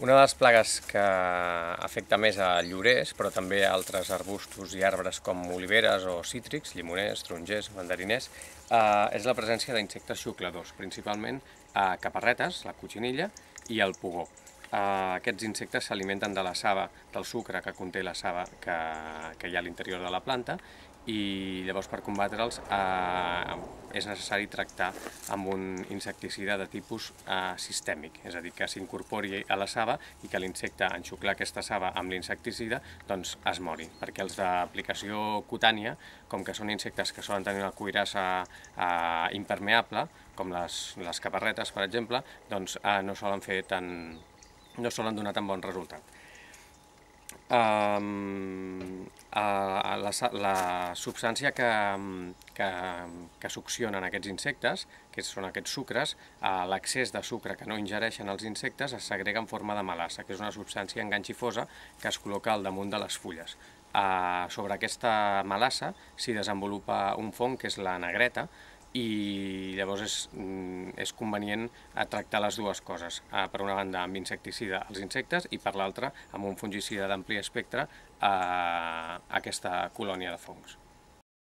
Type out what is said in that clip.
Una de les plagues que afecta més a llorers, però també a altres arbustos i arbres com oliveres o cítrics, llimoners, tarongers, mandariners, és la presència d'insectes xucladors, principalment caparretes, la cotxinilla i el pugó. Aquests insectes s'alimenten de la saba, del sucre que conté la saba que hi ha a l'interior de la planta, i llavors per combatre'ls és necessari tractar amb un insecticida de tipus sistèmic, és a dir, que s'incorpori a la saba i que l'insecte, en xuclar aquesta saba amb l'insecticida, doncs es mori, perquè els d'aplicació cutània, com que són insectes que solen tenir una cuirassa impermeable, com les caparretes, per exemple, doncs no solen donar tan bon resultat. La substància que succionen aquests insectes, que són aquests sucres, l'excés de sucre que no ingereixen els insectes es segrega en forma de melassa, que és una substància enganxifosa que es col·loca al damunt de les fulles. Sobre aquesta melassa s'hi desenvolupa un fong que és la negreta, i llavors és convenient tractar les dues coses, per una banda amb insecticida als insectes i per l'altra amb un fungicida d'ampli espectre a aquesta colònia de fongs.